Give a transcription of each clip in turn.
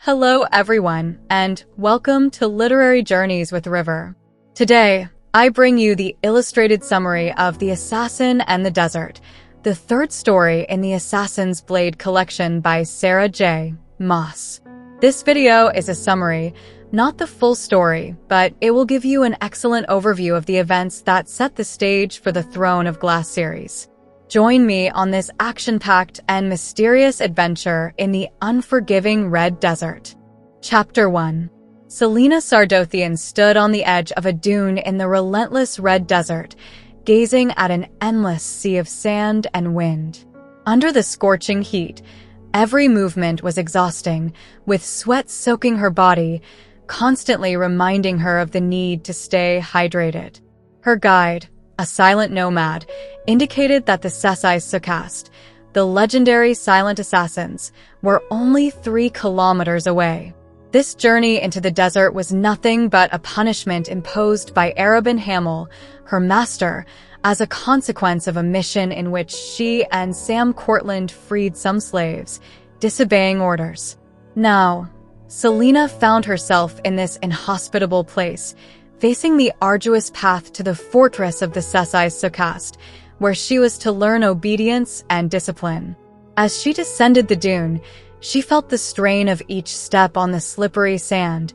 Hello everyone, and welcome to Literary Journeys with River. Today, I bring you the illustrated summary of The Assassin and the Desert, the third story in the Assassin's Blade collection by Sarah J. Maas. This video is a summary, not the full story, but it will give you an excellent overview of the events that set the stage for the Throne of Glass series. Join me on this action-packed and mysterious adventure in the unforgiving Red Desert. Chapter 1. Celaena Sardothien stood on the edge of a dune in the relentless Red Desert, gazing at an endless sea of sand and wind. Under the scorching heat, every movement was exhausting, with sweat soaking her body, constantly reminding her of the need to stay hydrated. Her guide, a silent nomad, indicated that the Celaena Sardothien, the legendary silent assassins, were only 3 kilometers away. This journey into the desert was nothing but a punishment imposed by Arobynn Hamel, her master, as a consequence of a mission in which she and Sam Cortland freed some slaves, disobeying orders. Now, Celaena found herself in this inhospitable place, facing the arduous path to the fortress of the Celaena Sardothien, where she was to learn obedience and discipline. As she descended the dune, she felt the strain of each step on the slippery sand,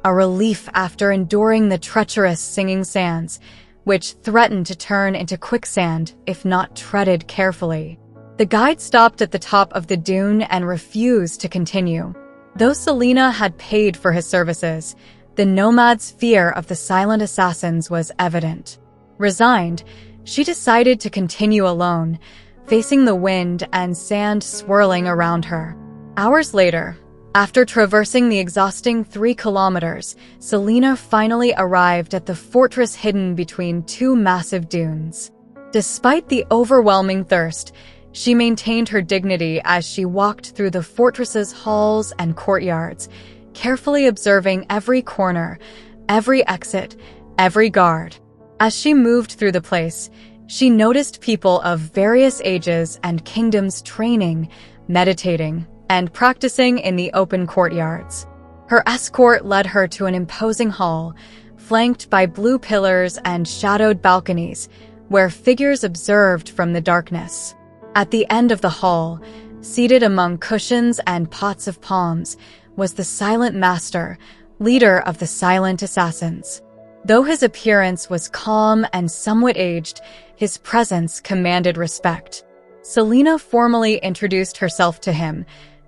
a relief after enduring the treacherous Singing Sands, which threatened to turn into quicksand if not treaded carefully. The guide stopped at the top of the dune and refused to continue. Though Celaena had paid for his services, the nomad's fear of the silent assassins was evident. Resigned, she decided to continue alone, facing the wind and sand swirling around her. Hours later, after traversing the exhausting 3 kilometers, Celaena finally arrived at the fortress hidden between 2 massive dunes. Despite the overwhelming thirst, she maintained her dignity as she walked through the fortress's halls and courtyards, carefully observing every corner, every exit, every guard. As she moved through the place, she noticed people of various ages and kingdoms training, meditating, and practicing in the open courtyards. Her escort led her to an imposing hall, flanked by blue pillars and shadowed balconies, where figures observed from the darkness. At the end of the hall, seated among cushions and pots of palms, was the Silent Master, leader of the Silent Assassins. Though his appearance was calm and somewhat aged, his presence commanded respect. Celaena formally introduced herself to him,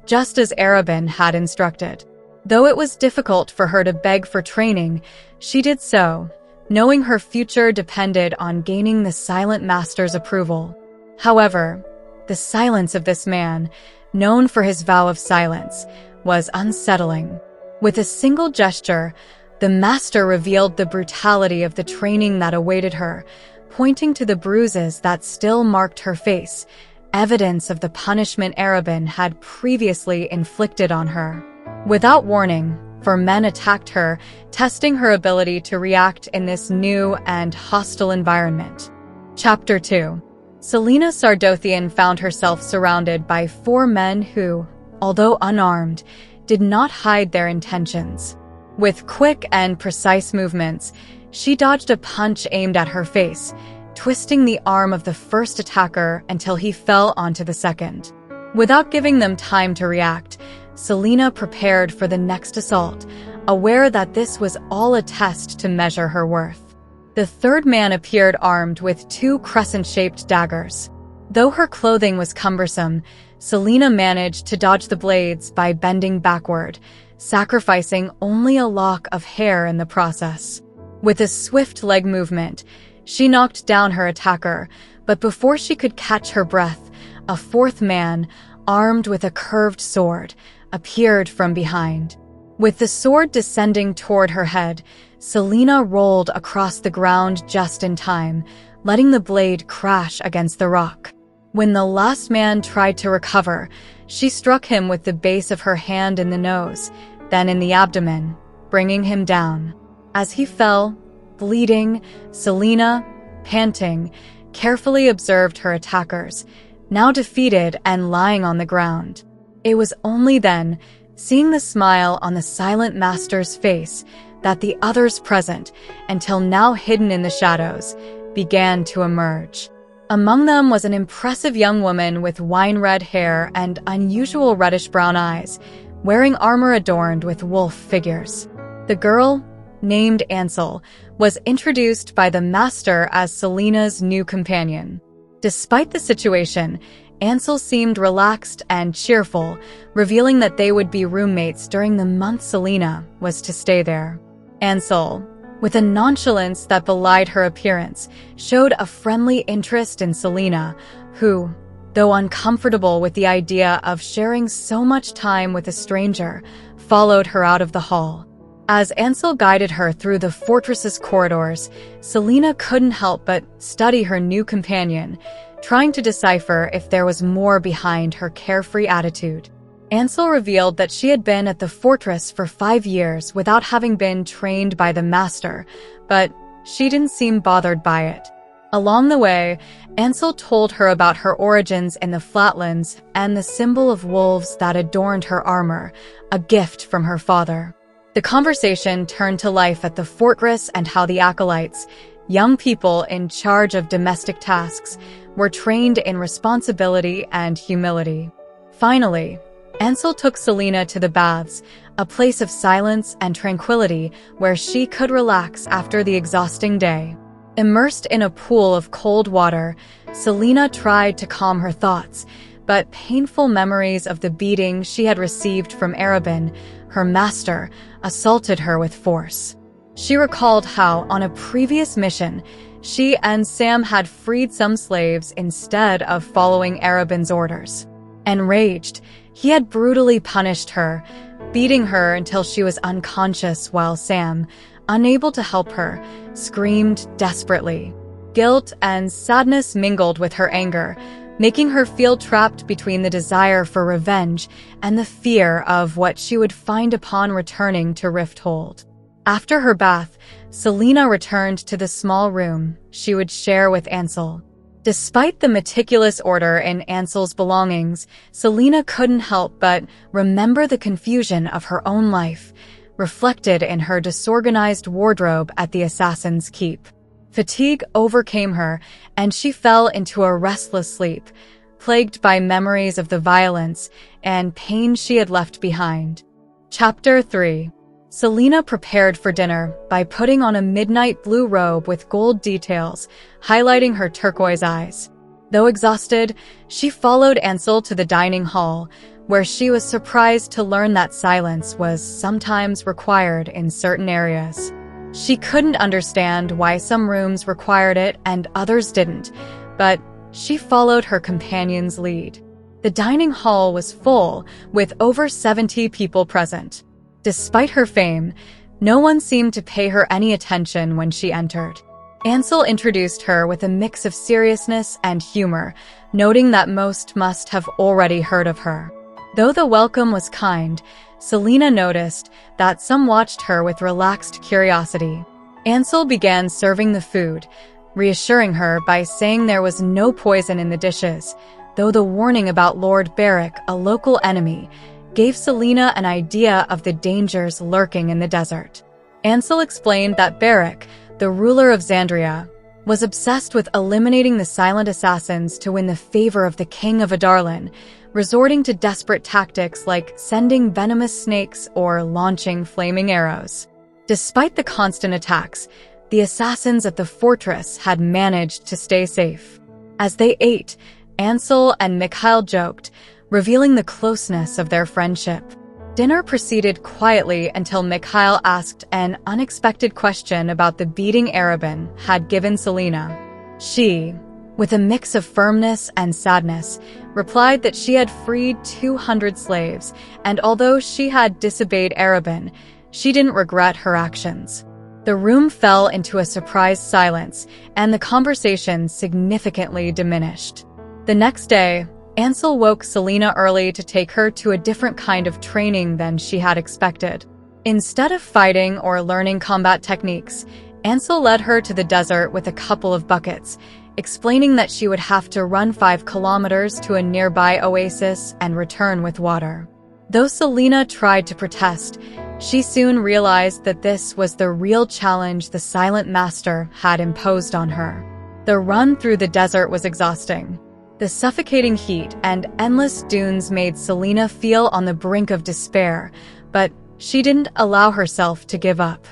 just as Arobynn had instructed. Though it was difficult for her to beg for training, she did so, knowing her future depended on gaining the Silent Master's approval. However, the silence of this man, known for his vow of silence, was unsettling. With a single gesture, the master revealed the brutality of the training that awaited her, pointing to the bruises that still marked her face, evidence of the punishment Arobynn had previously inflicted on her. Without warning, 4 men attacked her, testing her ability to react in this new and hostile environment. Chapter 2. Celaena Sardothien found herself surrounded by 4 men who, although unarmed, did not hide their intentions. With quick and precise movements, she dodged a punch aimed at her face, twisting the arm of the first attacker until he fell onto the second. Without giving them time to react, Celaena prepared for the next assault, aware that this was all a test to measure her worth. The 3rd man appeared armed with 2 crescent-shaped daggers. Though her clothing was cumbersome, Celaena managed to dodge the blades by bending backward, sacrificing only a lock of hair in the process. With a swift leg movement, she knocked down her attacker, but before she could catch her breath, a 4th man, armed with a curved sword, appeared from behind. With the sword descending toward her head, Celaena rolled across the ground just in time, letting the blade crash against the rock. When the last man tried to recover, she struck him with the base of her hand in the nose, then in the abdomen, bringing him down. As he fell, bleeding, Celaena, panting, carefully observed her attackers, now defeated and lying on the ground. It was only then, seeing the smile on the silent master's face that the others present, until now hidden in the shadows, began to emerge. Among them was an impressive young woman with wine-red hair and unusual reddish-brown eyes, wearing armor adorned with wolf figures. The girl, named Ansel, was introduced by the master as Celaena's new companion. Despite the situation, Ansel seemed relaxed and cheerful, revealing that they would be roommates during the month Celaena was to stay there. Ansel, with a nonchalance that belied her appearance, showed a friendly interest in Celaena, who, though uncomfortable with the idea of sharing so much time with a stranger, followed her out of the hall. As Ansel guided her through the fortress's corridors, Celaena couldn't help but study her new companion, trying to decipher if there was more behind her carefree attitude. Ansel revealed that she had been at the fortress for 5 years without having been trained by the master, but she didn't seem bothered by it. Along the way, Ansel told her about her origins in the flatlands and the symbol of wolves that adorned her armor, a gift from her father. The conversation turned to life at the fortress and how the acolytes, young people in charge of domestic tasks, were trained in responsibility and humility. Finally, Ansel took Celaena to the baths, a place of silence and tranquility where she could relax after the exhausting day. Immersed in a pool of cold water, Celaena tried to calm her thoughts, but painful memories of the beating she had received from Arabin, her master, assaulted her with force. She recalled how, on a previous mission, she and Sam had freed some slaves instead of following Arabin's orders. Enraged, he had brutally punished her, beating her until she was unconscious while Sam, unable to help her, screamed desperately. Guilt and sadness mingled with her anger, making her feel trapped between the desire for revenge and the fear of what she would find upon returning to Rifthold. After her bath, Celaena returned to the small room she would share with Ansel. Despite the meticulous order in Ansel's belongings, Celaena couldn't help but remember the confusion of her own life, reflected in her disorganized wardrobe at the Assassin's Keep. Fatigue overcame her, and she fell into a restless sleep, plagued by memories of the violence and pain she had left behind. Chapter 3. Celaena prepared for dinner by putting on a midnight blue robe with gold details, highlighting her turquoise eyes. Though exhausted, she followed Ansel to the dining hall, where she was surprised to learn that silence was sometimes required in certain areas. She couldn't understand why some rooms required it and others didn't, but she followed her companion's lead. The dining hall was full, with over 70 people present. Despite her fame, no one seemed to pay her any attention when she entered. Ansel introduced her with a mix of seriousness and humor, noting that most must have already heard of her. Though the welcome was kind, Celaena noticed that some watched her with relaxed curiosity. Ansel began serving the food, reassuring her by saying there was no poison in the dishes, though the warning about Lord Beric, a local enemy, gave Celaena an idea of the dangers lurking in the desert. Ansel explained that Beric, the ruler of Xandria, was obsessed with eliminating the silent assassins to win the favor of the king of Adarlan, resorting to desperate tactics like sending venomous snakes or launching flaming arrows. Despite the constant attacks, the assassins at the fortress had managed to stay safe. As they ate, Ansel and Mikhail joked, revealing the closeness of their friendship. Dinner proceeded quietly until Mikhail asked an unexpected question about the beating Arabin had given Celaena. She, with a mix of firmness and sadness, replied that she had freed 200 slaves, and although she had disobeyed Arabin, she didn't regret her actions. The room fell into a surprised silence, and the conversation significantly diminished. The next day, Ansel woke Celaena early to take her to a different kind of training than she had expected. Instead of fighting or learning combat techniques, Ansel led her to the desert with a couple of buckets, explaining that she would have to run 5 kilometers to a nearby oasis and return with water. Though Celaena tried to protest, she soon realized that this was the real challenge the Silent Master had imposed on her. The run through the desert was exhausting. The suffocating heat and endless dunes made Celaena feel on the brink of despair, but she didn't allow herself to give up.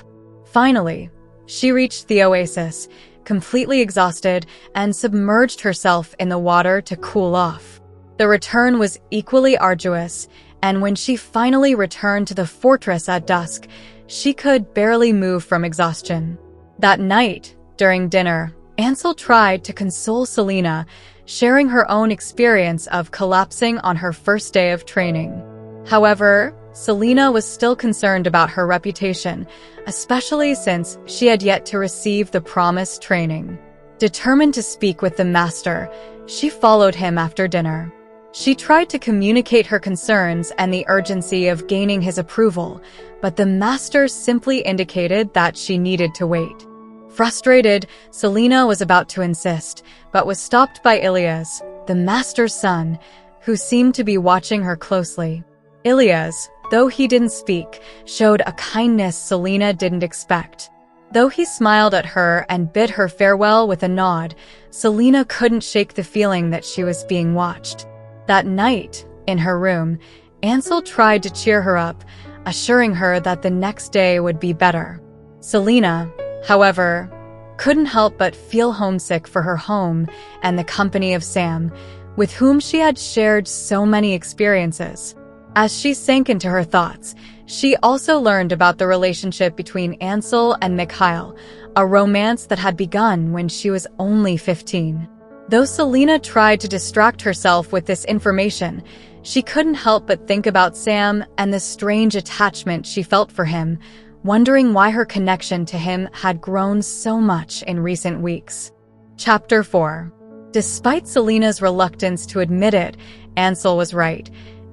Finally, she reached the oasis, completely exhausted, and submerged herself in the water to cool off. The return was equally arduous, and when she finally returned to the fortress at dusk, she could barely move from exhaustion. That night, during dinner, Ansel tried to console Celaena, sharing her own experience of collapsing on her first day of training. However, Celaena was still concerned about her reputation, especially since she had yet to receive the promised training. Determined to speak with the master, she followed him after dinner. She tried to communicate her concerns and the urgency of gaining his approval, but the master simply indicated that she needed to wait. Frustrated, Celaena was about to insist, but was stopped by Ilias, the master's son, who seemed to be watching her closely. Ilias, though he didn't speak, showed a kindness Celaena didn't expect. Though he smiled at her and bid her farewell with a nod, Celaena couldn't shake the feeling that she was being watched. That night, in her room, Ansel tried to cheer her up, assuring her that the next day would be better. Celaena, however, couldn't help but feel homesick for her home and the company of Sam, with whom she had shared so many experiences. As she sank into her thoughts, she also learned about the relationship between Ansel and Mikhail, a romance that had begun when she was only 15. Though Celaena tried to distract herself with this information, she couldn't help but think about Sam and the strange attachment she felt for him, wondering why her connection to him had grown so much in recent weeks. Chapter 4. Despite Celaena's reluctance to admit it, Ansel was right.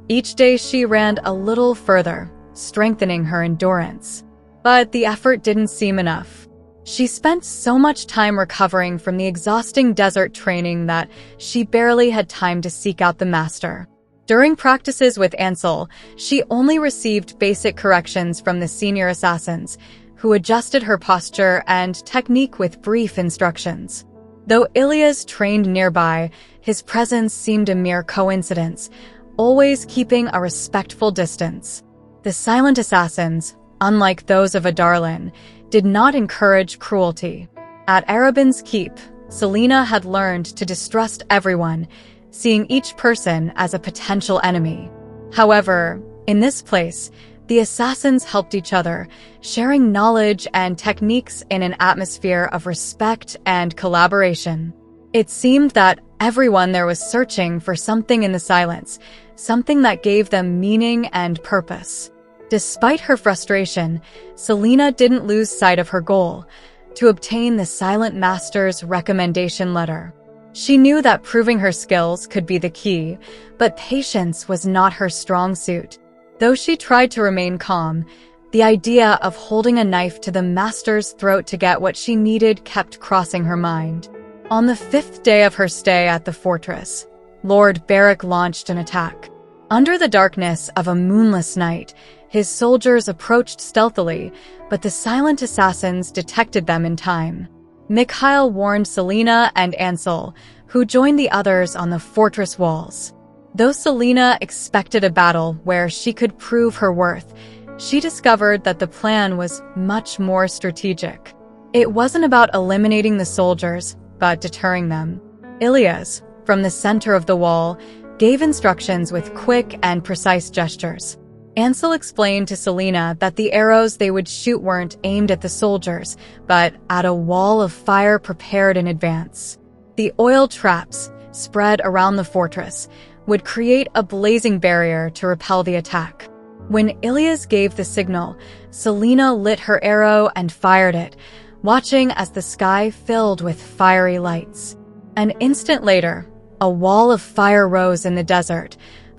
Each day she ran a little further, strengthening her endurance. But the effort didn't seem enough. She spent so much time recovering from the exhausting desert training that she barely had time to seek out the master. During practices with Ansel, she only received basic corrections from the senior assassins, who adjusted her posture and technique with brief instructions. Though Ilias trained nearby, his presence seemed a mere coincidence, always keeping a respectful distance. The silent assassins, unlike those of Adarlan, did not encourage cruelty. At Arobyn's keep, Celaena had learned to distrust everyone, seeing each person as a potential enemy. However, in this place, the assassins helped each other, sharing knowledge and techniques in an atmosphere of respect and collaboration. It seemed that everyone there was searching for something in the silence, something that gave them meaning and purpose. Despite her frustration, Celaena didn't lose sight of her goal, to obtain the Silent Master's recommendation letter. She knew that proving her skills could be the key, but patience was not her strong suit. Though she tried to remain calm, the idea of holding a knife to the Master's throat to get what she needed kept crossing her mind. On the 5th day of her stay at the fortress, Lord Beric launched an attack. Under the darkness of a moonless night, his soldiers approached stealthily, but the silent assassins detected them in time. Mikhail warned Celaena and Ansel, who joined the others on the fortress walls. Though Celaena expected a battle where she could prove her worth, she discovered that the plan was much more strategic. It wasn't about eliminating the soldiers, but deterring them. Ilias, from the center of the wall, gave instructions with quick and precise gestures. Ansel explained to Celaena that the arrows they would shoot weren't aimed at the soldiers, but at a wall of fire prepared in advance. The oil traps, spread around the fortress, would create a blazing barrier to repel the attack. When Ilias gave the signal, Celaena lit her arrow and fired it, watching as the sky filled with fiery lights. An instant later, a wall of fire rose in the desert,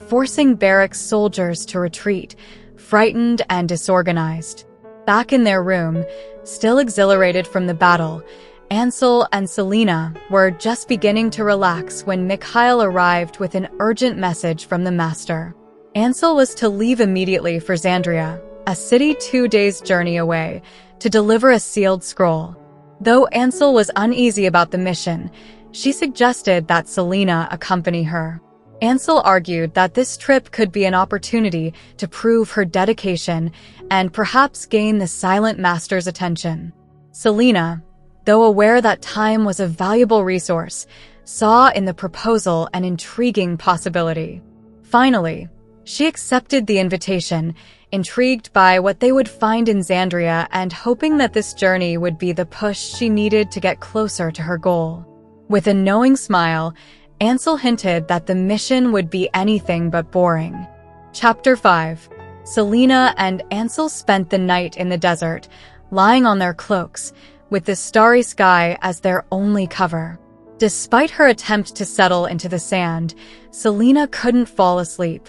forcing Beric's soldiers to retreat, frightened and disorganized. Back in their room, still exhilarated from the battle, Ansel and Celaena were just beginning to relax when Mikhail arrived with an urgent message from the master. Ansel was to leave immediately for Xandria, a city 2 days' journey away, to deliver a sealed scroll. Though Ansel was uneasy about the mission, she suggested that Celaena accompany her. Ansel argued that this trip could be an opportunity to prove her dedication and perhaps gain the Silent Master's attention. Celaena, though aware that time was a valuable resource, saw in the proposal an intriguing possibility. Finally, she accepted the invitation, intrigued by what they would find in Xandria and hoping that this journey would be the push she needed to get closer to her goal. With a knowing smile, Ansel hinted that the mission would be anything but boring. Chapter 5. Celaena and Ansel spent the night in the desert, lying on their cloaks, with the starry sky as their only cover. Despite her attempt to settle into the sand, Celaena couldn't fall asleep,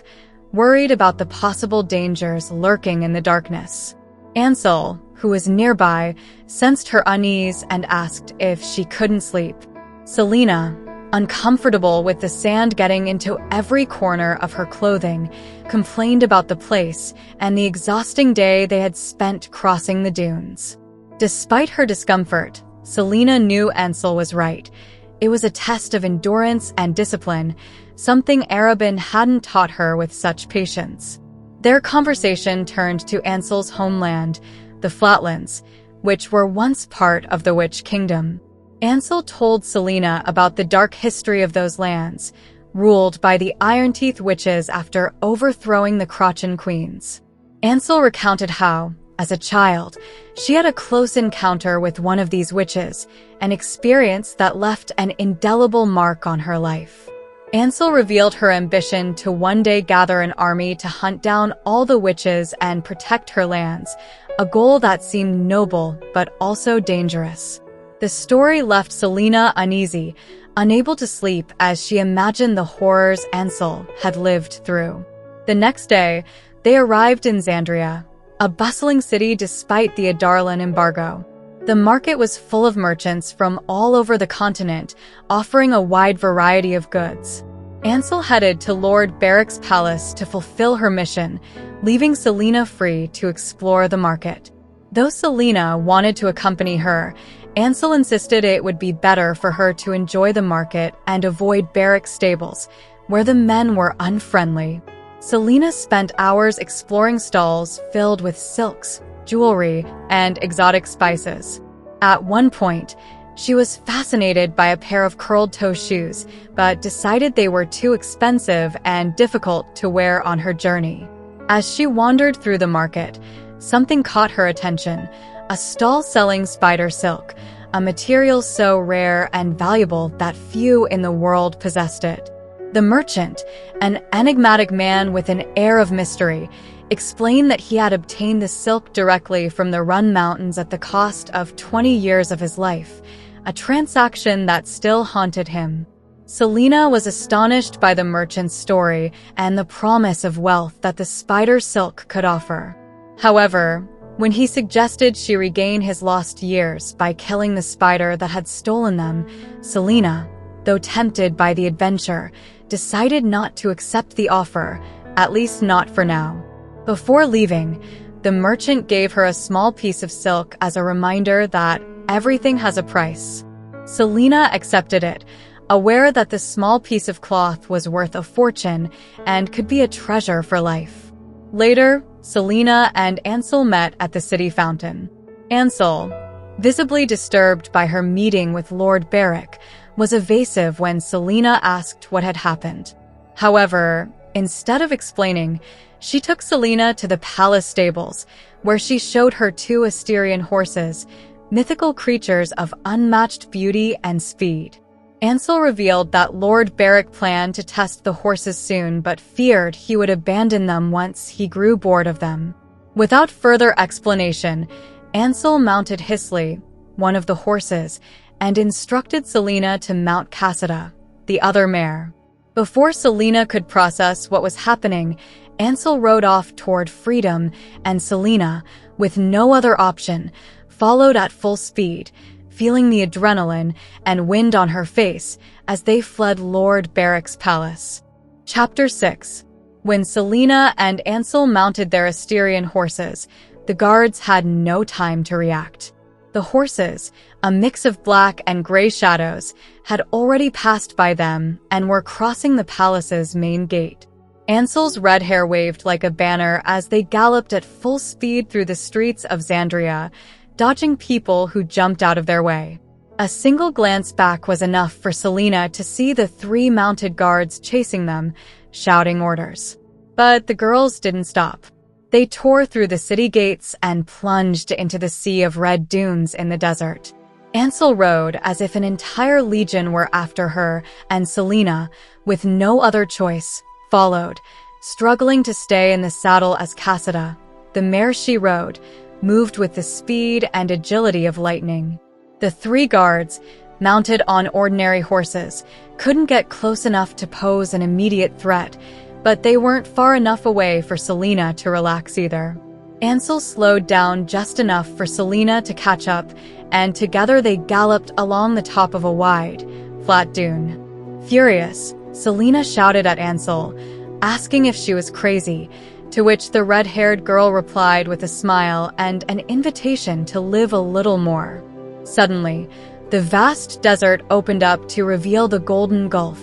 worried about the possible dangers lurking in the darkness. Ansel, who was nearby, sensed her unease and asked if she couldn't sleep. Celaena, uncomfortable with the sand getting into every corner of her clothing, complained about the place and the exhausting day they had spent crossing the dunes. Despite her discomfort, Celaena knew Ansel was right. It was a test of endurance and discipline, something Arabin hadn't taught her with such patience. Their conversation turned to Ansel's homeland, the Flatlands, which were once part of the Witch Kingdom. Ansel told Celaena about the dark history of those lands, ruled by the Iron-Teeth witches after overthrowing the Crochan queens. Ansel recounted how, as a child, she had a close encounter with one of these witches, an experience that left an indelible mark on her life. Ansel revealed her ambition to one day gather an army to hunt down all the witches and protect her lands, a goal that seemed noble but also dangerous. The story left Celaena uneasy, unable to sleep as she imagined the horrors Ansel had lived through. The next day, they arrived in Xandria, a bustling city despite the Adarlan embargo. The market was full of merchants from all over the continent, offering a wide variety of goods. Ansel headed to Lord Beric's palace to fulfill her mission, leaving Celaena free to explore the market. Though Celaena wanted to accompany her, Ansel insisted it would be better for her to enjoy the market and avoid Beric's stables, where the men were unfriendly. Celaena spent hours exploring stalls filled with silks, jewelry, and exotic spices. At one point, she was fascinated by a pair of curled-toe shoes, but decided they were too expensive and difficult to wear on her journey. As she wandered through the market, something caught her attention: a stall selling spider silk, a material so rare and valuable that few in the world possessed it. The merchant, an enigmatic man with an air of mystery, explained that he had obtained the silk directly from the Run Mountains at the cost of 20 years of his life, a transaction that still haunted him. Celaena was astonished by the merchant's story and the promise of wealth that the spider silk could offer. However, when he suggested she regain his lost years by killing the spider that had stolen them, Celaena, though tempted by the adventure, decided not to accept the offer, at least not for now. Before leaving, the merchant gave her a small piece of silk as a reminder that everything has a price. Celaena accepted it, aware that the small piece of cloth was worth a fortune and could be a treasure for life. Later, Celaena and Ansel met at the city fountain. Ansel, visibly disturbed by her meeting with Lord Beric, was evasive when Celaena asked what had happened. However, instead of explaining, she took Celaena to the palace stables, where she showed her 2 Asterian horses, mythical creatures of unmatched beauty and speed. Ansel revealed that Lord Beric planned to test the horses soon, but feared he would abandon them once he grew bored of them. Without further explanation, Ansel mounted Hisley, one of the horses, and instructed Celaena to mount Cassida, the other mare. Before Celaena could process what was happening, Ansel rode off toward freedom, and Celaena, with no other option, followed at full speed, feeling the adrenaline and wind on her face as they fled Lord Beric's palace. Chapter 6. When Celaena and Ansel mounted their Asterian horses, the guards had no time to react. The horses, a mix of black and gray shadows, had already passed by them and were crossing the palace's main gate. Ansel's red hair waved like a banner as they galloped at full speed through the streets of Xandria, dodging people who jumped out of their way. A single glance back was enough for Celaena to see the 3 mounted guards chasing them, shouting orders. But the girls didn't stop. They tore through the city gates and plunged into the sea of red dunes in the desert. Ansel rode as if an entire legion were after her, and Celaena, with no other choice, followed, struggling to stay in the saddle as Cassida, the mare she rode, moved with the speed and agility of lightning. The 3 guards, mounted on ordinary horses, couldn't get close enough to pose an immediate threat, but they weren't far enough away for Celaena to relax either. Ansel slowed down just enough for Celaena to catch up, and together they galloped along the top of a wide, flat dune. Furious, Celaena shouted at Ansel, asking if she was crazy, to which the red-haired girl replied with a smile and an invitation to live a little more. Suddenly, the vast desert opened up to reveal the Golden Gulf,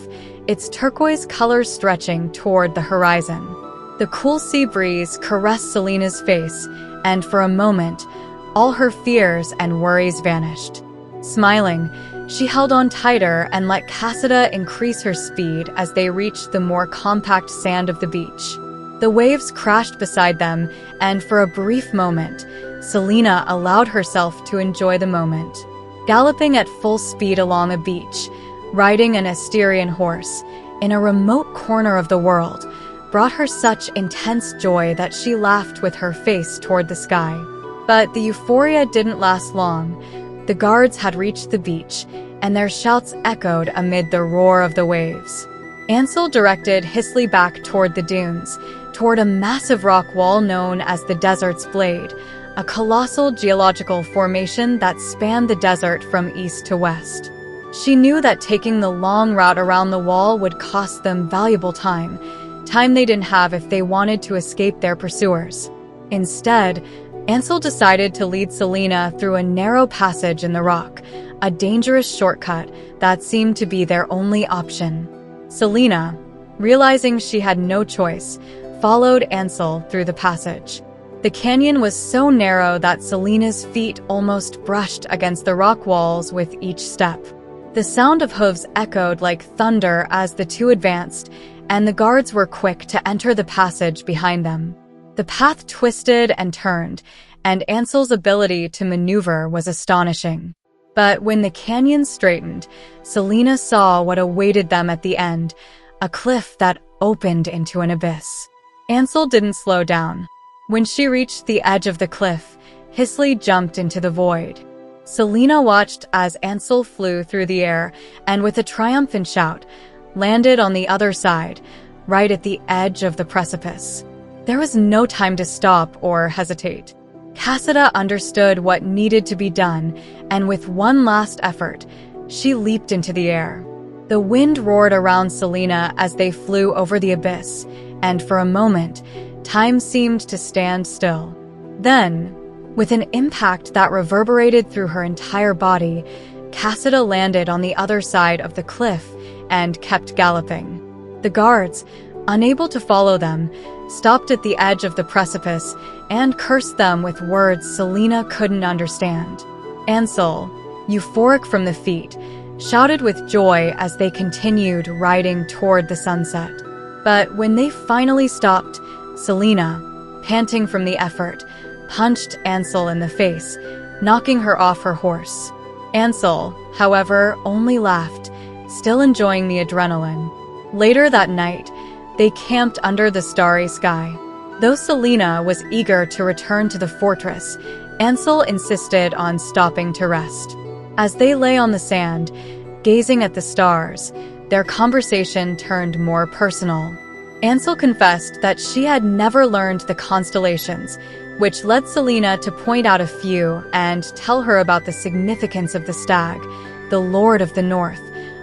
its turquoise colors stretching toward the horizon. The cool sea breeze caressed Celaena's face, and for a moment, all her fears and worries vanished. Smiling, she held on tighter and let Cassida increase her speed as they reached the more compact sand of the beach. The waves crashed beside them, and for a brief moment, Celaena allowed herself to enjoy the moment. Galloping at full speed along a beach, riding an Asterian horse, in a remote corner of the world, brought her such intense joy that she laughed with her face toward the sky. But the euphoria didn't last long. The guards had reached the beach, and their shouts echoed amid the roar of the waves. Ansel directed Hisley back toward the dunes, toward a massive rock wall known as the Desert's Blade, a colossal geological formation that spanned the desert from east to west. She knew that taking the long route around the wall would cost them valuable time they didn't have if they wanted to escape their pursuers. Instead, Ansel decided to lead Celaena through a narrow passage in the rock, a dangerous shortcut that seemed to be their only option. Celaena, realizing she had no choice, followed Ansel through the passage. The canyon was so narrow that Celaena's feet almost brushed against the rock walls with each step. The sound of hooves echoed like thunder as the two advanced, and the guards were quick to enter the passage behind them. The path twisted and turned, and Ansel's ability to maneuver was astonishing. But when the canyon straightened, Celaena saw what awaited them at the end, a cliff that opened into an abyss. Ansel didn't slow down. When she reached the edge of the cliff, Hisley jumped into the void. Celaena watched as Ansel flew through the air and, with a triumphant shout, landed on the other side, right at the edge of the precipice. There was no time to stop or hesitate. Cassida understood what needed to be done, and with one last effort, she leaped into the air. The wind roared around Celaena as they flew over the abyss, and for a moment, time seemed to stand still. Then, with an impact that reverberated through her entire body, Cassida landed on the other side of the cliff and kept galloping. The guards, unable to follow them, stopped at the edge of the precipice and cursed them with words Celaena couldn't understand. Ansel, euphoric from the feat, shouted with joy as they continued riding toward the sunset. But when they finally stopped, Celaena, panting from the effort, punched Ansel in the face, knocking her off her horse. Ansel, however, only laughed, still enjoying the adrenaline. Later that night, they camped under the starry sky. Though Celaena was eager to return to the fortress, Ansel insisted on stopping to rest. As they lay on the sand, gazing at the stars, their conversation turned more personal. Ansel confessed that she had never learned the constellations, which led Celaena to point out a few and tell her about the significance of the stag, the Lord of the North,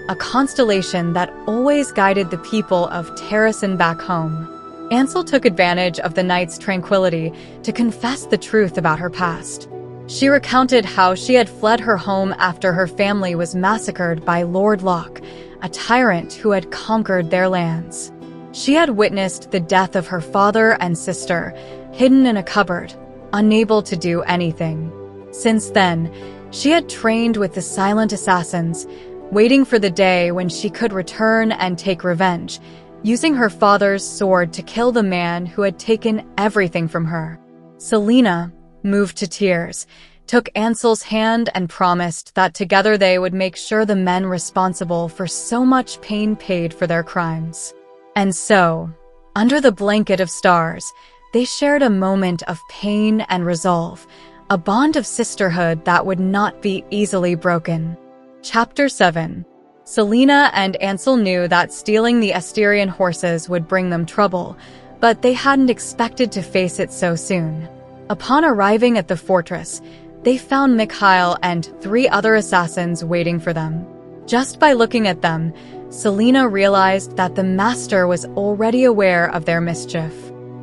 a constellation that always guided the people of Terrasen back home. Ansel took advantage of the night's tranquility to confess the truth about her past. She recounted how she had fled her home after her family was massacred by Lord Locke, a tyrant who had conquered their lands. She had witnessed the death of her father and sister, hidden in a cupboard, unable to do anything. Since then, she had trained with the silent assassins, waiting for the day when she could return and take revenge, using her father's sword to kill the man who had taken everything from her. Celaena, moved to tears, took Ansel's hand and promised that together they would make sure the men responsible for so much pain paid for their crimes. And so, under the blanket of stars, they shared a moment of pain and resolve, a bond of sisterhood that would not be easily broken. Chapter 7. Celaena and Ansel knew that stealing the Asterian horses would bring them trouble, but they hadn't expected to face it so soon. Upon arriving at the fortress, they found Mikhail and 3 other assassins waiting for them. Just by looking at them, Celaena realized that the master was already aware of their mischief.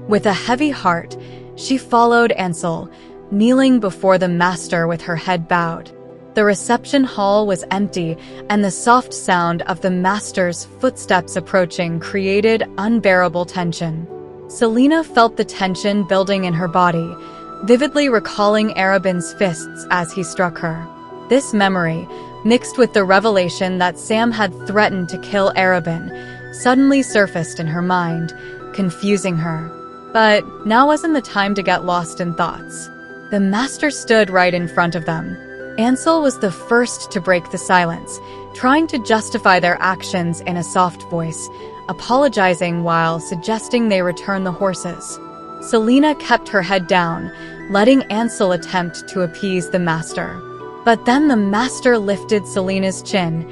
With a heavy heart, she followed Ansel, kneeling before the master with her head bowed. The reception hall was empty, and the soft sound of the master's footsteps approaching created unbearable tension. Celaena felt the tension building in her body, vividly recalling Arobyn's fists as he struck her. This memory, mixed with the revelation that Sam had threatened to kill Arobyn, suddenly surfaced in her mind, confusing her. But now wasn't the time to get lost in thoughts. The master stood right in front of them. Ansel was the first to break the silence, trying to justify their actions in a soft voice, apologizing while suggesting they return the horses. Celaena kept her head down, letting Ansel attempt to appease the master. But then the master lifted Celaena's chin,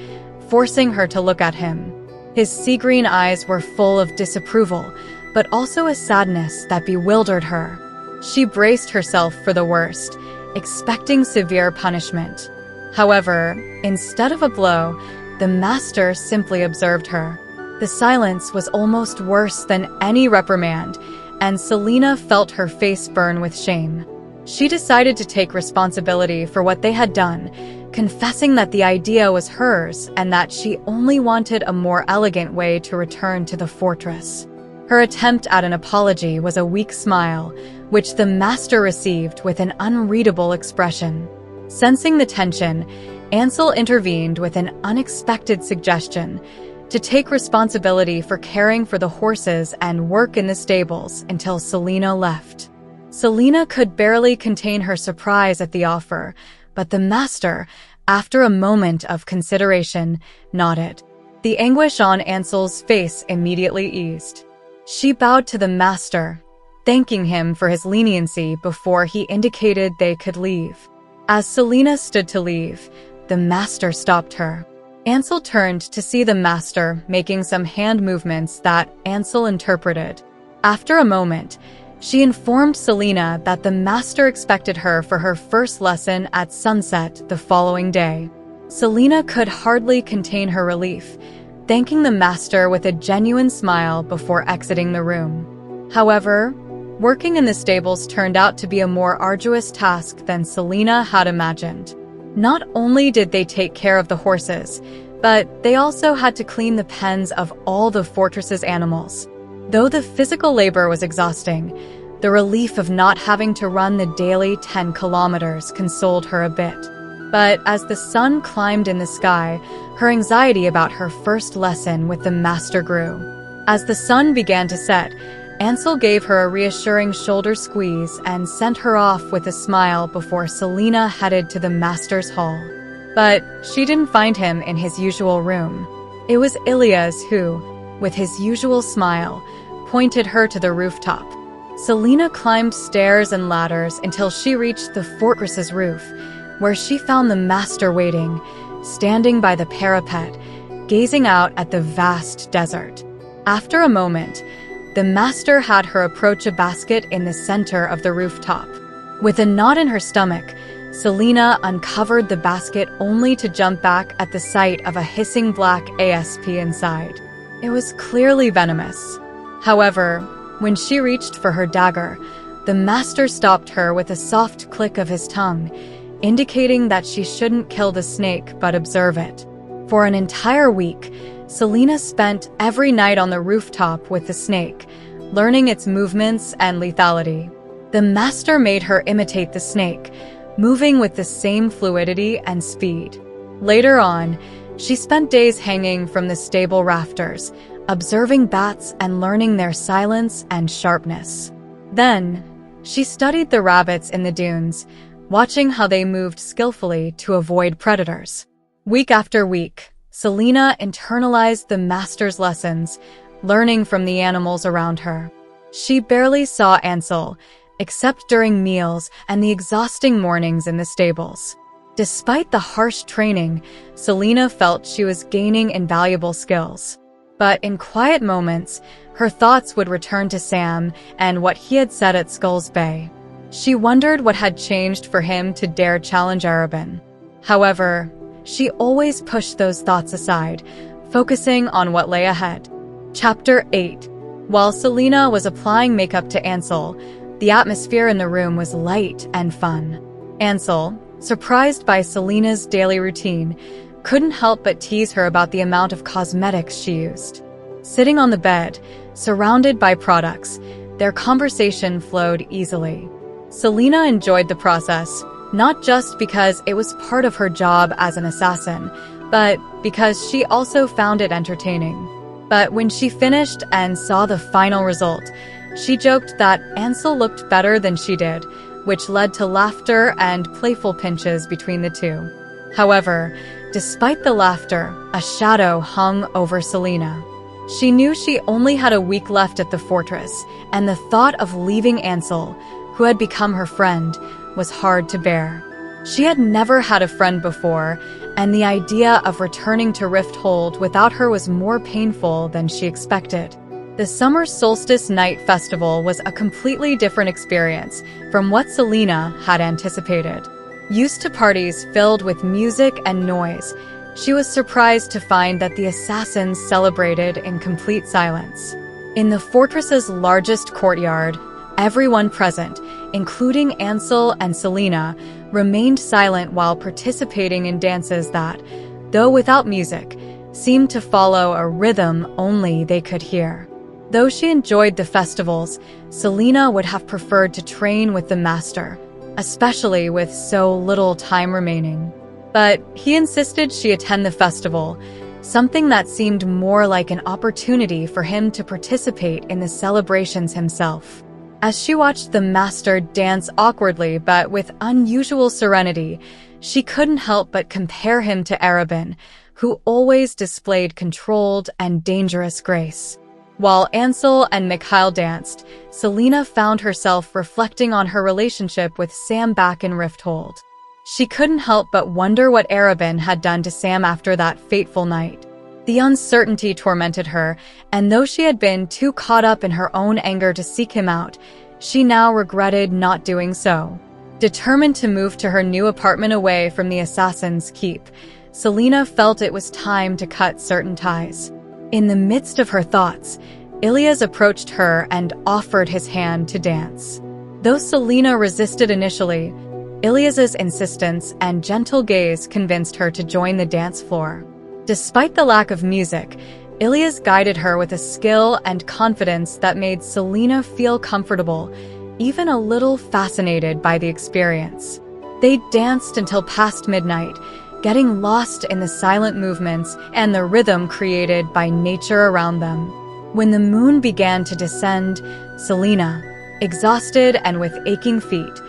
forcing her to look at him. His sea-green eyes were full of disapproval, but also a sadness that bewildered her. She braced herself for the worst, expecting severe punishment. However, instead of a blow, the master simply observed her. The silence was almost worse than any reprimand, and Celaena felt her face burn with shame. She decided to take responsibility for what they had done, confessing that the idea was hers and that she only wanted a more elegant way to return to the fortress. Her attempt at an apology was a weak smile, which the master received with an unreadable expression. Sensing the tension, Ansel intervened with an unexpected suggestion: to take responsibility for caring for the horses and work in the stables until Celaena left. Celaena could barely contain her surprise at the offer, but the master, after a moment of consideration, nodded. The anguish on Ansel's face immediately eased. She bowed to the master, thanking him for his leniency before he indicated they could leave. As Celaena stood to leave, the master stopped her. Ansel turned to see the master making some hand movements that Ansel interpreted. After a moment, she informed Celaena that the master expected her for her first lesson at sunset the following day. Celaena could hardly contain her relief, thanking the master with a genuine smile before exiting the room. However, working in the stables turned out to be a more arduous task than Celaena had imagined. Not only did they take care of the horses, but they also had to clean the pens of all the fortress's animals. Though the physical labor was exhausting, the relief of not having to run the daily 10 kilometers consoled her a bit. But as the sun climbed in the sky, her anxiety about her first lesson with the master grew. As the sun began to set, Ansel gave her a reassuring shoulder squeeze and sent her off with a smile before Celaena headed to the master's hall. But she didn't find him in his usual room. It was Ilias who, with his usual smile, pointed her to the rooftop. Celaena climbed stairs and ladders until she reached the fortress's roof, where she found the master waiting, standing by the parapet, gazing out at the vast desert. After a moment, the master had her approach a basket in the center of the rooftop. With a knot in her stomach, Celaena uncovered the basket only to jump back at the sight of a hissing black asp inside. It was clearly venomous. However, When she reached for her dagger, the master stopped her with a soft click of his tongue, indicating that she shouldn't kill the snake but observe it. For an entire week, Celaena spent every night on the rooftop with the snake, learning its movements and lethality. The master made her imitate the snake, moving with the same fluidity and speed. Later on, she spent days hanging from the stable rafters, observing bats and learning their silence and sharpness. Then, she studied the rabbits in the dunes, watching how they moved skillfully to avoid predators. Week after week, Celaena internalized the master's lessons, learning from the animals around her. She barely saw Ansel, except during meals and the exhausting mornings in the stables. Despite the harsh training, Celaena felt she was gaining invaluable skills. But in quiet moments, her thoughts would return to Sam and what he had said at Skulls Bay. She wondered what had changed for him to dare challenge Arobynn. However, she always pushed those thoughts aside, focusing on what lay ahead. Chapter 8. While Celaena was applying makeup to Ansel, the atmosphere in the room was light and fun. Ansel, surprised by Celaena's daily routine, couldn't help but tease her about the amount of cosmetics she used. Sitting on the bed, surrounded by products, their conversation flowed easily. Celaena enjoyed the process, not just because it was part of her job as an assassin, but because she also found it entertaining. But when she finished and saw the final result, she joked that Ansel looked better than she did, which led to laughter and playful pinches between the two. However, despite the laughter, a shadow hung over Celaena. She knew she only had a week left at the fortress, and the thought of leaving Ansel, who had become her friend, was hard to bear. She had never had a friend before, and the idea of returning to Rifthold without her was more painful than she expected. The Summer Solstice Night Festival was a completely different experience from what Celaena had anticipated. Used to parties filled with music and noise, she was surprised to find that the assassins celebrated in complete silence. In the fortress's largest courtyard, everyone present, including Ansel and Celaena, remained silent while participating in dances that, though without music, seemed to follow a rhythm only they could hear. Though she enjoyed the festivals, Celaena would have preferred to train with the master, especially with so little time remaining. But he insisted she attend the festival, something that seemed more like an opportunity for him to participate in the celebrations himself. As she watched the master dance awkwardly but with unusual serenity, she couldn't help but compare him to Arobynn, who always displayed controlled and dangerous grace. While Ansel and Mikhail danced, Celaena found herself reflecting on her relationship with Sam back in Rifthold. She couldn't help but wonder what Arobynn had done to Sam after that fateful night. The uncertainty tormented her, and though she had been too caught up in her own anger to seek him out, she now regretted not doing so. Determined to move to her new apartment away from the assassin's keep, Celaena felt it was time to cut certain ties. In the midst of her thoughts, Ilias approached her and offered his hand to dance. Though Celaena resisted initially, Ilias's insistence and gentle gaze convinced her to join the dance floor. Despite the lack of music, Ilias guided her with a skill and confidence that made Celaena feel comfortable, even a little fascinated by the experience. They danced until past midnight, getting lost in the silent movements and the rhythm created by nature around them. When the moon began to descend, Celaena, exhausted and with aching feet,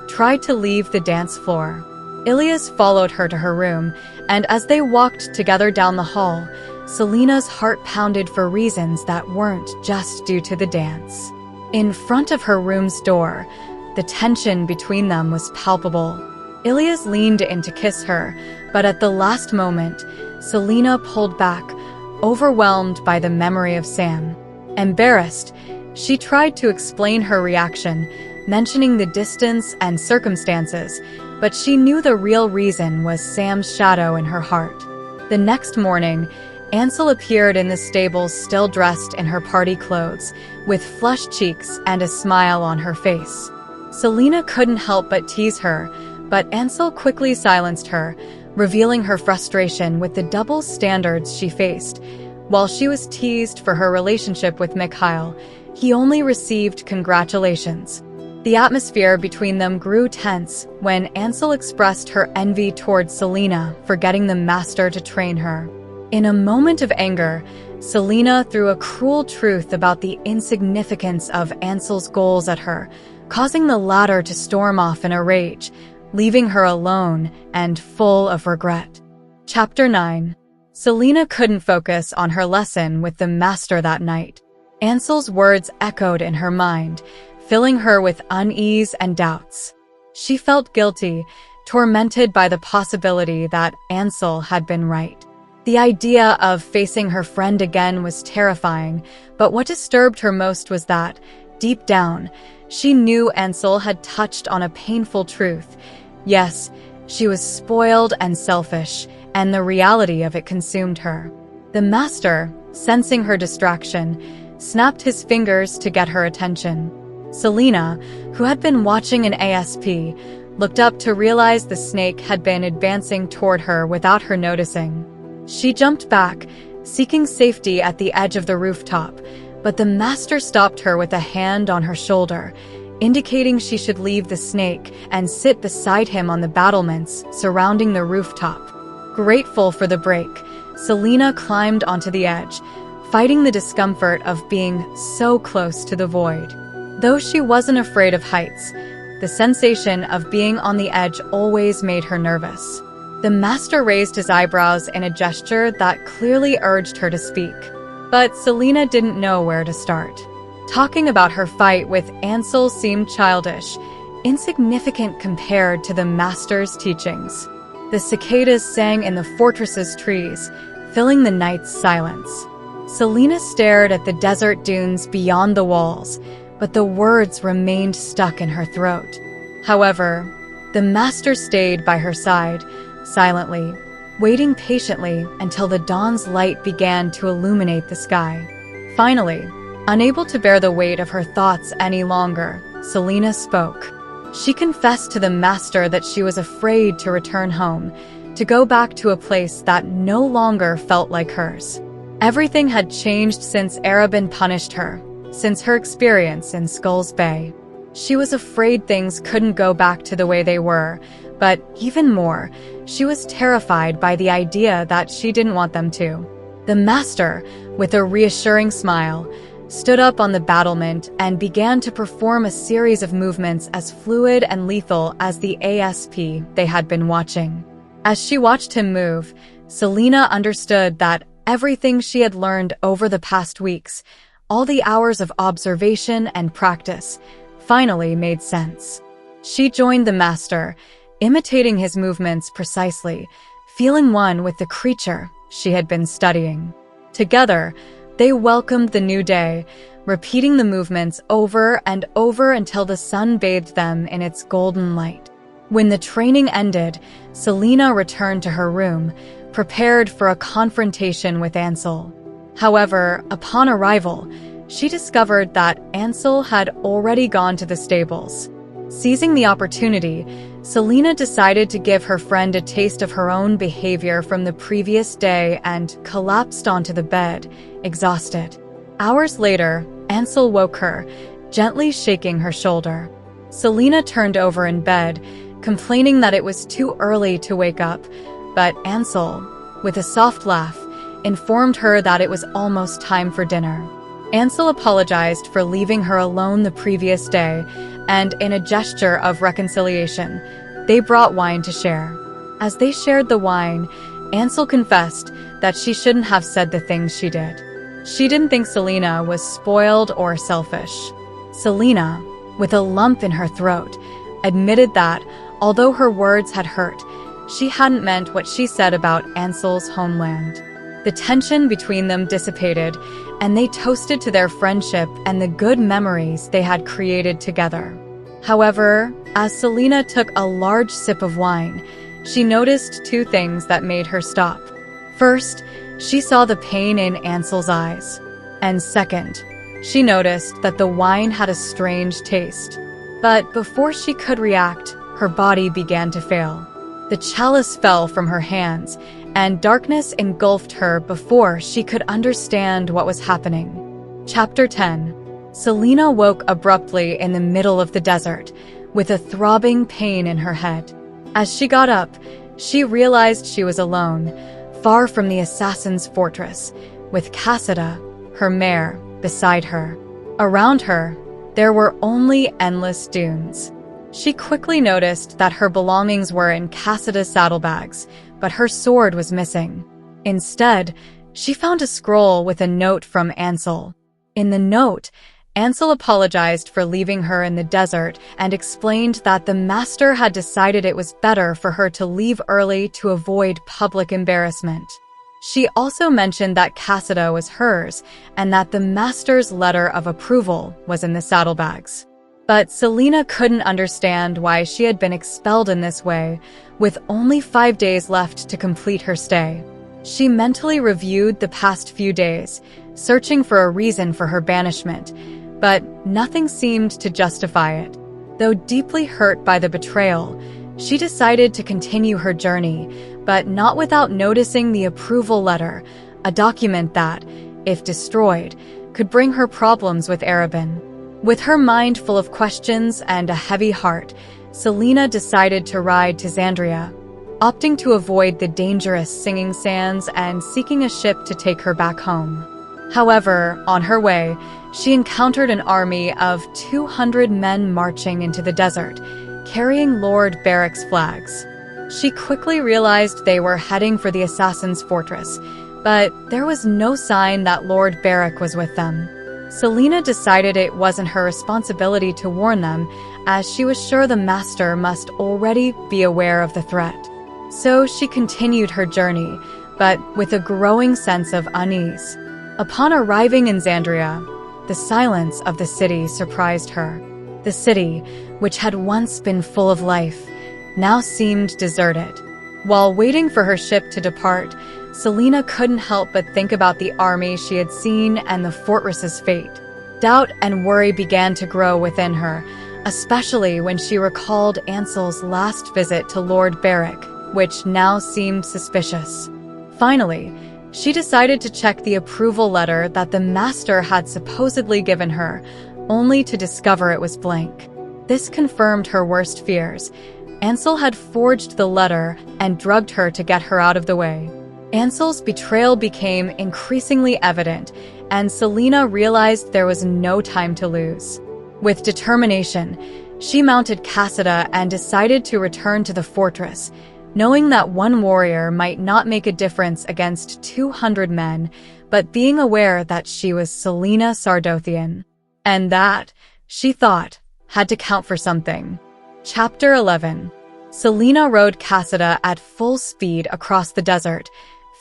tried to leave the dance floor. Ilias followed her to her room, and as they walked together down the hall, Celaena's heart pounded for reasons that weren't just due to the dance. In front of her room's door, the tension between them was palpable. Ilias leaned in to kiss her, but at the last moment, Celaena pulled back, overwhelmed by the memory of Sam. Embarrassed, she tried to explain her reaction, mentioning the distance and circumstances, but she knew the real reason was Sam's shadow in her heart. The next morning, Ansel appeared in the stables still dressed in her party clothes, with flushed cheeks and a smile on her face. Celaena couldn't help but tease her, but Ansel quickly silenced her, revealing her frustration with the double standards she faced. While she was teased for her relationship with Mikhail, he only received congratulations. The atmosphere between them grew tense when Ansel expressed her envy towards Celaena for getting the master to train her. In a moment of anger, Celaena threw a cruel truth about the insignificance of Ansel's goals at her, causing the latter to storm off in a rage, leaving her alone and full of regret. Chapter 9. Celaena couldn't focus on her lesson with the master that night. Ansel's words echoed in her mind, filling her with unease and doubts. She felt guilty, tormented by the possibility that Ansel had been right. The idea of facing her friend again was terrifying, but what disturbed her most was that, deep down, she knew Ansel had touched on a painful truth. Yes, she was spoiled and selfish, and the reality of it consumed her. The master, sensing her distraction, snapped his fingers to get her attention. Celaena, who had been watching an ASP, looked up to realize the snake had been advancing toward her without her noticing. She jumped back, seeking safety at the edge of the rooftop, but the master stopped her with a hand on her shoulder, indicating she should leave the snake and sit beside him on the battlements surrounding the rooftop. Grateful for the break, Celaena climbed onto the edge, fighting the discomfort of being so close to the void. Though she wasn't afraid of heights, the sensation of being on the edge always made her nervous. The master raised his eyebrows in a gesture that clearly urged her to speak. But Celaena didn't know where to start. Talking about her fight with Ansel seemed childish, insignificant compared to the master's teachings. The cicadas sang in the fortress's trees, filling the night's silence. Celaena stared at the desert dunes beyond the walls, but the words remained stuck in her throat. However, the master stayed by her side, silently, waiting patiently until the dawn's light began to illuminate the sky. Finally, unable to bear the weight of her thoughts any longer, Celaena spoke. She confessed to the master that she was afraid to return home, to go back to a place that no longer felt like hers. Everything had changed since Arabin punished her, since her experience in Skulls Bay. She was afraid things couldn't go back to the way they were, but even more, she was terrified by the idea that she didn't want them to. The master, with a reassuring smile, stood up on the battlement and began to perform a series of movements as fluid and lethal as the ASP they had been watching. As she watched him move, Celaena understood that everything she had learned over the past weeks, all the hours of observation and practice, finally made sense. She joined the master, imitating his movements precisely, feeling one with the creature she had been studying. Together, they welcomed the new day, repeating the movements over and over until the sun bathed them in its golden light. When the training ended, Celaena returned to her room, prepared for a confrontation with Ansel. However, upon arrival, she discovered that Ansel had already gone to the stables. Seizing the opportunity, Celaena decided to give her friend a taste of her own behavior from the previous day and collapsed onto the bed, exhausted. Hours later, Ansel woke her, gently shaking her shoulder. Celaena turned over in bed, complaining that it was too early to wake up, but Ansel, with a soft laugh, informed her that it was almost time for dinner. Ansel apologized for leaving her alone the previous day, and in a gesture of reconciliation, they brought wine to share. As they shared the wine, Ansel confessed that she shouldn't have said the things she did. She didn't think Celaena was spoiled or selfish. Celaena, with a lump in her throat, admitted that, although her words had hurt, she hadn't meant what she said about Ansel's homeland. The tension between them dissipated, and they toasted to their friendship and the good memories they had created together. However, as Celaena took a large sip of wine, she noticed two things that made her stop. First, she saw the pain in Ansel's eyes. And second, she noticed that the wine had a strange taste. But before she could react, her body began to fail. The chalice fell from her hands, and darkness engulfed her before she could understand what was happening. Chapter 10. Celaena woke abruptly in the middle of the desert, with a throbbing pain in her head. As she got up, she realized she was alone, far from the assassin's fortress, with Cassida, her mare, beside her. Around her, there were only endless dunes. She quickly noticed that her belongings were in Cassida's saddlebags, but her sword was missing. Instead, she found a scroll with a note from Ansel. In the note, Ansel apologized for leaving her in the desert and explained that the master had decided it was better for her to leave early to avoid public embarrassment. She also mentioned that Cassida was hers and that the master's letter of approval was in the saddlebags. But Celaena couldn't understand why she had been expelled in this way, with only 5 days left to complete her stay. She mentally reviewed the past few days, searching for a reason for her banishment, but nothing seemed to justify it. Though deeply hurt by the betrayal, she decided to continue her journey, but not without noticing the approval letter, a document that, if destroyed, could bring her problems with Arabin. With her mind full of questions and a heavy heart, Celaena decided to ride to Xandria, opting to avoid the dangerous singing sands and seeking a ship to take her back home. However, on her way, she encountered an army of 200 men marching into the desert, carrying Lord Barrick's flags. She quickly realized they were heading for the assassin's fortress, but there was no sign that Lord Barrick was with them. Celaena decided it wasn't her responsibility to warn them, as she was sure the master must already be aware of the threat. So she continued her journey, but with a growing sense of unease. Upon arriving in Xandria, the silence of the city surprised her. The city, which had once been full of life, now seemed deserted. While waiting for her ship to depart, Celaena couldn't help but think about the army she had seen and the fortress's fate. Doubt and worry began to grow within her, especially when she recalled Ansel's last visit to Lord Barrick, which now seemed suspicious. Finally, she decided to check the approval letter that the master had supposedly given her, only to discover it was blank. This confirmed her worst fears. Ansel had forged the letter and drugged her to get her out of the way. Ansel's betrayal became increasingly evident, and Celaena realized there was no time to lose. With determination, she mounted Cassida and decided to return to the fortress, knowing that one warrior might not make a difference against 200 men, but being aware that she was Celaena Sardothien. And that, she thought, had to count for something. Chapter 11. Celaena rode Cassida at full speed across the desert,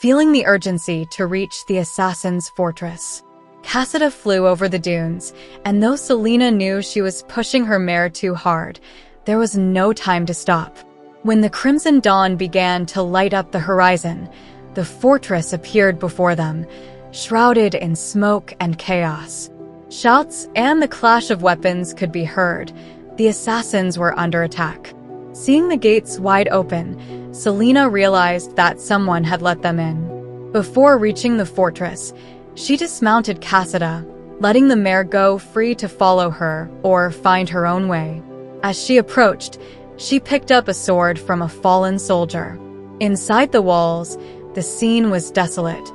feeling the urgency to reach the assassin's fortress. Cassida flew over the dunes, and though Celaena knew she was pushing her mare too hard, there was no time to stop. When the crimson dawn began to light up the horizon, the fortress appeared before them, shrouded in smoke and chaos. Shouts and the clash of weapons could be heard. The assassins were under attack. Seeing the gates wide open, Celaena realized that someone had let them in. Before reaching the fortress, she dismounted Cassida, letting the mare go free to follow her or find her own way. As she approached, she picked up a sword from a fallen soldier. Inside the walls, the scene was desolate.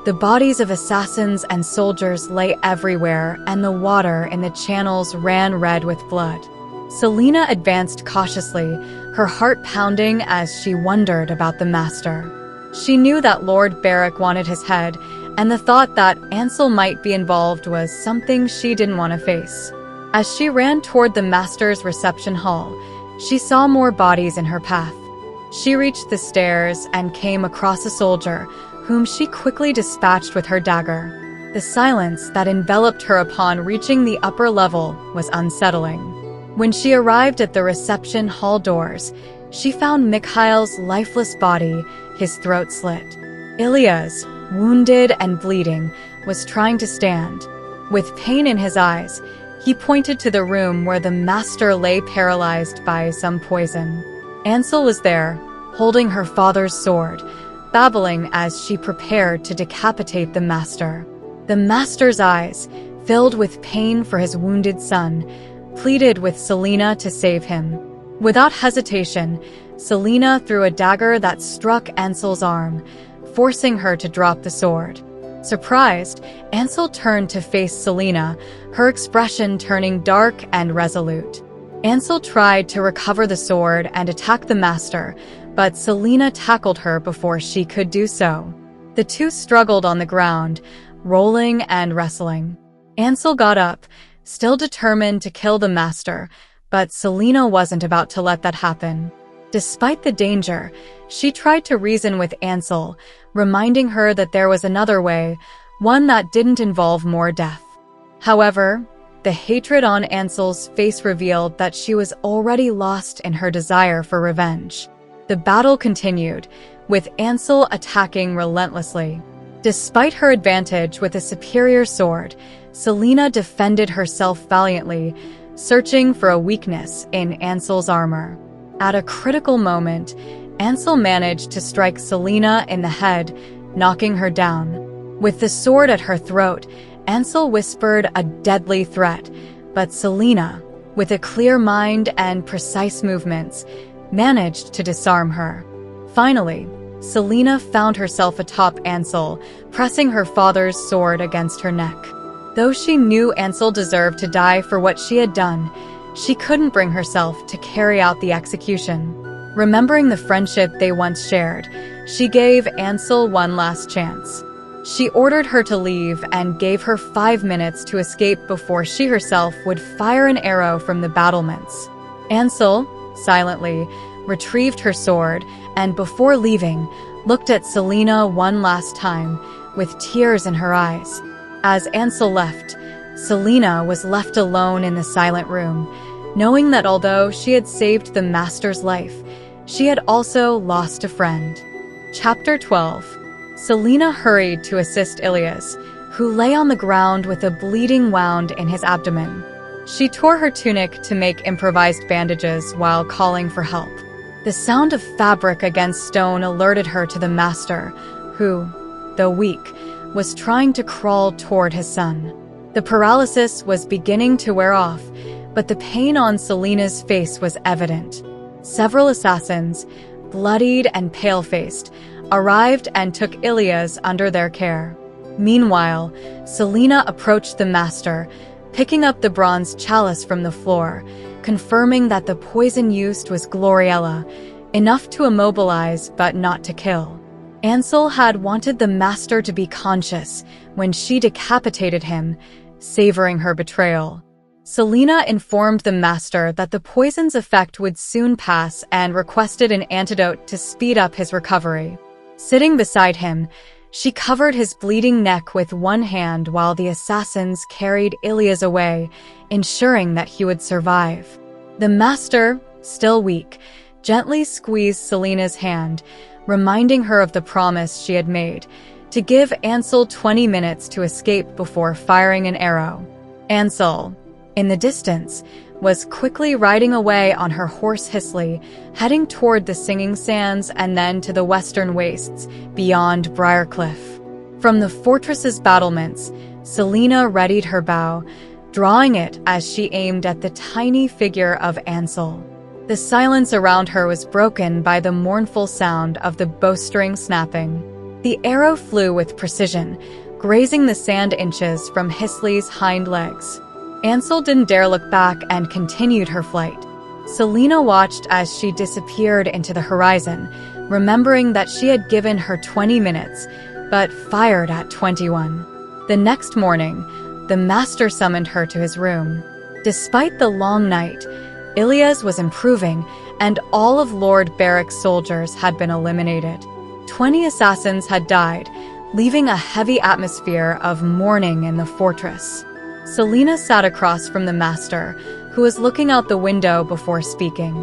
The bodies of assassins and soldiers lay everywhere, and the water in the channels ran red with blood. Celaena advanced cautiously, her heart pounding as she wondered about the master. She knew that Lord Barrick wanted his head, and the thought that Ansel might be involved was something she didn't want to face. As she ran toward the master's reception hall, she saw more bodies in her path. She reached the stairs and came across a soldier, whom she quickly dispatched with her dagger. The silence that enveloped her upon reaching the upper level was unsettling. When she arrived at the reception hall doors, she found Mikhail's lifeless body, his throat slit. Ilya's, wounded and bleeding, was trying to stand. With pain in his eyes, he pointed to the room where the master lay paralyzed by some poison. Ansel was there, holding her father's sword, babbling as she prepared to decapitate the master. The master's eyes, filled with pain for his wounded son, pleaded with Celaena to save him. Without hesitation, Celaena threw a dagger that struck Ansel's arm, forcing her to drop the sword. Surprised, Ansel turned to face Celaena, her expression turning dark and resolute. Ansel tried to recover the sword and attack the master, but Celaena tackled her before she could do so. The two struggled on the ground, rolling and wrestling. Ansel got up, still determined to kill the master, but Celaena wasn't about to let that happen. Despite the danger, she tried to reason with Ansel, reminding her that there was another way, one that didn't involve more death. However, the hatred on Ansel's face revealed that she was already lost in her desire for revenge. The battle continued, with Ansel attacking relentlessly. Despite her advantage with a superior sword, Celaena defended herself valiantly, searching for a weakness in Ansel's armor. At a critical moment, Ansel managed to strike Celaena in the head, knocking her down. With the sword at her throat, Ansel whispered a deadly threat, but Celaena, with a clear mind and precise movements, managed to disarm her. Finally, Celaena found herself atop Ansel, pressing her father's sword against her neck. Though she knew Ansel deserved to die for what she had done, she couldn't bring herself to carry out the execution. Remembering the friendship they once shared, she gave Ansel one last chance. She ordered her to leave and gave her 5 minutes to escape before she herself would fire an arrow from the battlements. Ansel, silently, retrieved her sword and, before leaving, looked at Celaena one last time, with tears in her eyes. As Ansel left, Celaena was left alone in the silent room, knowing that although she had saved the master's life, she had also lost a friend. Chapter 12. Celaena hurried to assist Ilias, who lay on the ground with a bleeding wound in his abdomen. She tore her tunic to make improvised bandages while calling for help. The sound of fabric against stone alerted her to the master, who, though weak, was trying to crawl toward his son. The paralysis was beginning to wear off, but the pain on Celaena's face was evident. Several assassins, bloodied and pale-faced, arrived and took Ilias under their care. Meanwhile, Celaena approached the master, picking up the bronze chalice from the floor, confirming that the poison used was Gloriella, enough to immobilize but not to kill. Ansel had wanted the master to be conscious when she decapitated him, savoring her betrayal. Celaena informed the master that the poison's effect would soon pass and requested an antidote to speed up his recovery. Sitting beside him, she covered his bleeding neck with one hand while the assassins carried Ilias away, ensuring that he would survive. The master, still weak, gently squeezed Celaena's hand, reminding her of the promise she had made, to give Ansel 20 minutes to escape before firing an arrow. Ansel, in the distance, was quickly riding away on her horse Hisley, heading toward the Singing Sands and then to the western wastes beyond Briarcliff. From the fortress's battlements, Celaena readied her bow, drawing it as she aimed at the tiny figure of Ansel. The silence around her was broken by the mournful sound of the bowstring snapping. The arrow flew with precision, grazing the sand inches from Hisley's hind legs. Ansel didn't dare look back and continued her flight. Celaena watched as she disappeared into the horizon, remembering that she had given her 20 minutes, but fired at 21. The next morning, the master summoned her to his room. Despite the long night, Ilias was improving, and all of Lord Barrick's soldiers had been eliminated. 20 assassins had died, leaving a heavy atmosphere of mourning in the fortress. Celaena sat across from the master, who was looking out the window before speaking.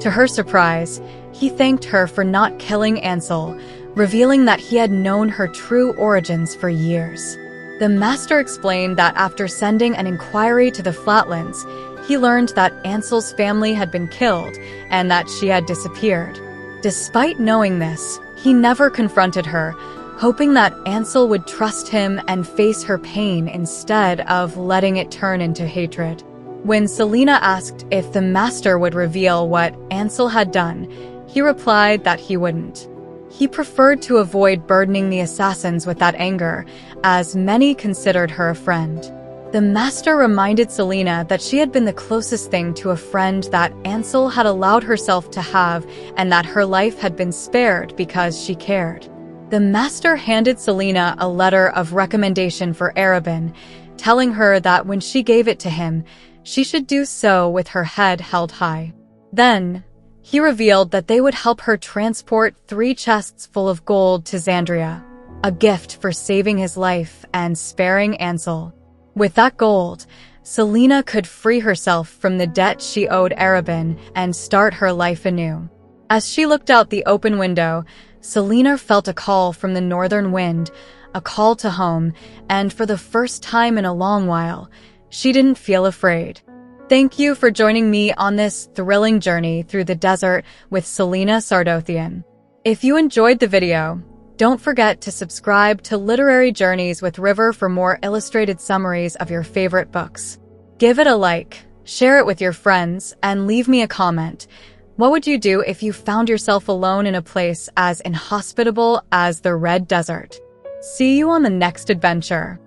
To her surprise, he thanked her for not killing Ansel, revealing that he had known her true origins for years. The Master explained that after sending an inquiry to the Flatlands, he learned that Ansel's family had been killed and that she had disappeared. Despite knowing this, he never confronted her, hoping that Ansel would trust him and face her pain instead of letting it turn into hatred. When Celaena asked if the Master would reveal what Ansel had done, he replied that he wouldn't. He preferred to avoid burdening the assassins with that anger, as many considered her a friend. The Master reminded Celaena that she had been the closest thing to a friend that Ansel had allowed herself to have, and that her life had been spared because she cared. The Master handed Celaena a letter of recommendation for Arobynn, telling her that when she gave it to him, she should do so with her head held high. Then, he revealed that they would help her transport 3 chests full of gold to Xandria, a gift for saving his life and sparing Ansel. With that gold, Celaena could free herself from the debt she owed Arobynn and start her life anew. As she looked out the open window, Celaena felt a call from the northern wind, a call to home, and for the first time in a long while, she didn't feel afraid. Thank you for joining me on this thrilling journey through the desert with Celaena Sardothien. If you enjoyed the video, don't forget to subscribe to Literary Journeys with River for more illustrated summaries of your favorite books. Give it a like, share it with your friends, and leave me a comment. What would you do if you found yourself alone in a place as inhospitable as the Red Desert? See you on the next adventure.